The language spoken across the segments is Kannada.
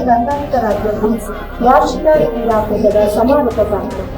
ರಾಷ್ಟ್ರೀಯ ರಂಗಾಯತ ರಾಜ್ಯ ರೂಲ್ಸ್ ವಾರ್ಷಿಕ ಕ್ರೀಡಾಕೂಟದ ಸಮಾರೋಪ ಕಾರ್ಯಕ್ರಮ.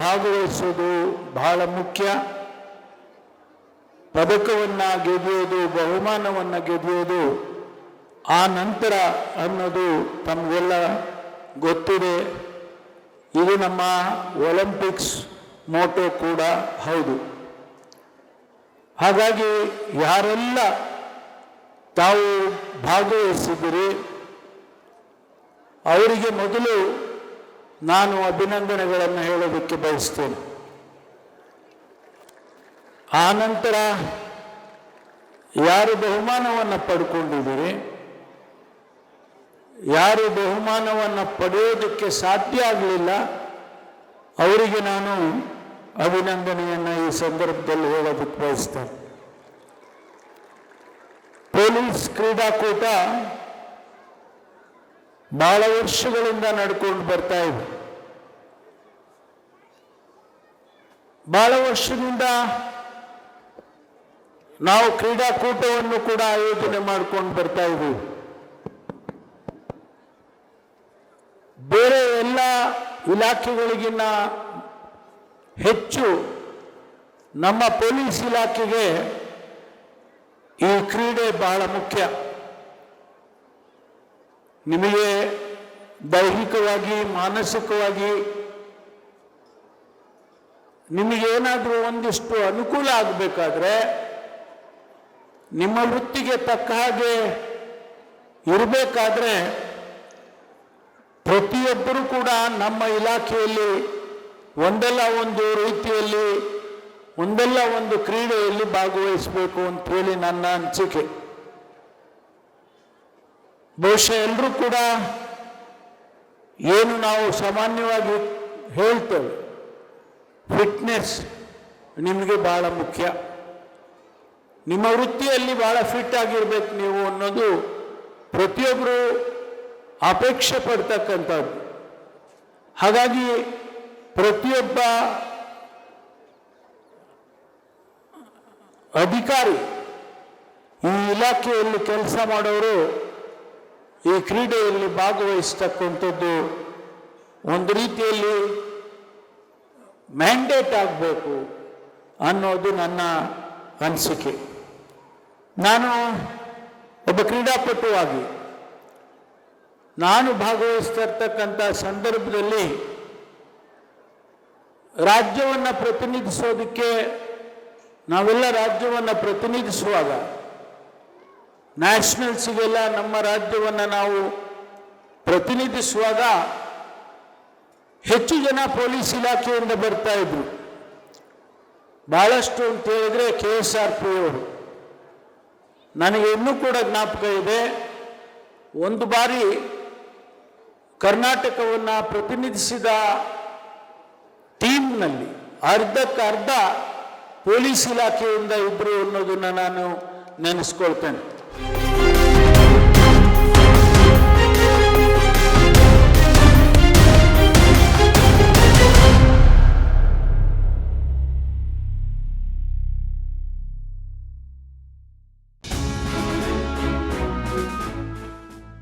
ಭಾಗವಹಿಸೋದು ಬಹಳ ಮುಖ್ಯ. ಪದಕವನ್ನು ಗೆದ್ದಿಯೋದು, ಬಹುಮಾನವನ್ನು ಗೆದ್ದಿಯೋದು ಆ ನಂತರ ಅನ್ನೋದು ತಮಗೆಲ್ಲ ಗೊತ್ತಿದೆ. ಇದು ನಮ್ಮ ಒಲಿಂಪಿಕ್ಸ್ ಮೋಟೋ ಕೂಡ ಹೌದು. ಹಾಗಾಗಿ ಯಾರೆಲ್ಲ ತಾವು ಭಾಗವಹಿಸಿದಿರಿ ಅವರಿಗೆ ಮೊದಲು ನಾನು ಅಭಿನಂದನೆಗಳನ್ನು ಹೇಳೋದಕ್ಕೆ ಬಯಸ್ತೇನೆ. ಆ ನಂತರ ಯಾರು ಬಹುಮಾನವನ್ನು ಪಡ್ಕೊಂಡಿದ್ದೀರಿ, ಯಾರು ಬಹುಮಾನವನ್ನು ಪಡೆಯೋದಕ್ಕೆ ಸಾಧ್ಯ ಆಗಲಿಲ್ಲ ಅವರಿಗೆ ನಾನು ಅಭಿನಂದನೆಯನ್ನು ಈ ಸಂದರ್ಭದಲ್ಲಿ ಹೇಳೋದಕ್ಕೆ ಬಯಸ್ತೇನೆ. ಪೊಲೀಸ್ ಕ್ರೀಡಾಕೂಟ ಬಹಳ ವರ್ಷಗಳಿಂದ ನಡ್ಕೊಂಡು ಬರ್ತಾ ಇದೆ. ಬಹಳ ವರ್ಷದಿಂದ ನಾವು ಕ್ರೀಡಾಕೂಟವನ್ನು ಕೂಡ ಆಯೋಜನೆ ಮಾಡ್ಕೊಂಡು ಬರ್ತಾ ಇದ್ದೀವಿ. ಬೇರೆ ಎಲ್ಲ ಇಲಾಖೆಗಳಿಗಿನ್ನ ಹೆಚ್ಚು ನಮ್ಮ ಪೊಲೀಸ್ ಇಲಾಖೆಗೆ ಈ ಕ್ರೀಡೆ ಬಹಳ ಮುಖ್ಯ. ನಿಮಗೆ ದೈಹಿಕವಾಗಿ, ಮಾನಸಿಕವಾಗಿ ನಿಮಗೇನಾದರೂ ಒಂದಿಷ್ಟು ಅನುಕೂಲ ಆಗಬೇಕಾದ್ರೆ, ನಿಮ್ಮ ವೃತ್ತಿಗೆ ತಕ್ಕ ಹಾಗೆ ಇರಬೇಕಾದ್ರೆ ಪ್ರತಿಯೊಬ್ಬರೂ ಕೂಡ ನಮ್ಮ ಇಲಾಖೆಯಲ್ಲಿ ಒಂದಲ್ಲ ಒಂದು ರೀತಿಯಲ್ಲಿ, ಒಂದಲ್ಲ ಒಂದು ಕ್ರೀಡೆಯಲ್ಲಿ ಭಾಗವಹಿಸಬೇಕು ಅಂತೇಳಿ ನನ್ನ ಅನಿಸಿಕೆ. ಬಹುಶಃ ಎಲ್ಲರೂ ಕೂಡ ಏನು ನಾವು ಸಾಮಾನ್ಯವಾಗಿ ಹೇಳ್ತೇವೆ, ಫಿಟ್ನೆಸ್ ನಿಮಗೆ ಬಹಳ ಮುಖ್ಯ, ನಿಮ್ಮ ವೃತ್ತಿಯಲ್ಲಿ ಬಹಳ ಫಿಟ್ ಆಗಿರ್ಬೇಕು ನೀವು ಅನ್ನೋದು ಪ್ರತಿಯೊಬ್ಬರು ಅಪೇಕ್ಷೆ ಪಡ್ತಕ್ಕಂಥದ್ದು. ಹಾಗಾಗಿ ಪ್ರತಿಯೊಬ್ಬ ಅಧಿಕಾರಿ, ಈ ಇಲಾಖೆಯಲ್ಲಿ ಕೆಲಸ ಮಾಡೋರು ಈ ಕ್ರೀಡೆಯಲ್ಲಿ ಭಾಗವಹಿಸ್ತಕ್ಕಂಥದ್ದು ಒಂದು ರೀತಿಯಲ್ಲಿ ಮ್ಯಾಂಡೇಟ್ ಆಗಬೇಕು ಅನ್ನೋದು ನನ್ನ ಅನಿಸಿಕೆ. ನಾನು ಒಬ್ಬ ಕ್ರೀಡಾಪಟುವಾಗಿ ನಾನು ಭಾಗವಹಿಸ್ತಾ ಇರ್ತಕ್ಕಂಥ ಸಂದರ್ಭದಲ್ಲಿ ರಾಜ್ಯವನ್ನು ಪ್ರತಿನಿಧಿಸೋದಕ್ಕೆ, ನಾವೆಲ್ಲ ರಾಜ್ಯವನ್ನು ಪ್ರತಿನಿಧಿಸುವಾಗ ನ್ಯಾಷನಲ್ಸಿಗೆಲ್ಲ ನಮ್ಮ ರಾಜ್ಯವನ್ನು ನಾವು ಪ್ರತಿನಿಧಿಸುವಾಗ ಹೆಚ್ಚು ಜನ ಪೊಲೀಸ್ ಇಲಾಖೆಯಿಂದ ಬರ್ತಾ ಇದ್ರು. ಬಹಳಷ್ಟು ಅಂತ ಹೇಳಿದ್ರೆ KSRP ಅವರು. ನನಗೆ ಇನ್ನೂ ಕೂಡ ಜ್ಞಾಪಕ ಇದೆ, ಒಂದು ಬಾರಿ ಕರ್ನಾಟಕವನ್ನು ಪ್ರತಿನಿಧಿಸಿದ ಟೀಮ್ನಲ್ಲಿ ಅರ್ಧಕ್ಕರ್ಧ ಪೊಲೀಸ್ ಇಲಾಖೆಯಿಂದ ಇದ್ದರು ಅನ್ನೋದನ್ನು ನಾನು ನೆನೆಸ್ಕೊಳ್ತೇನೆ.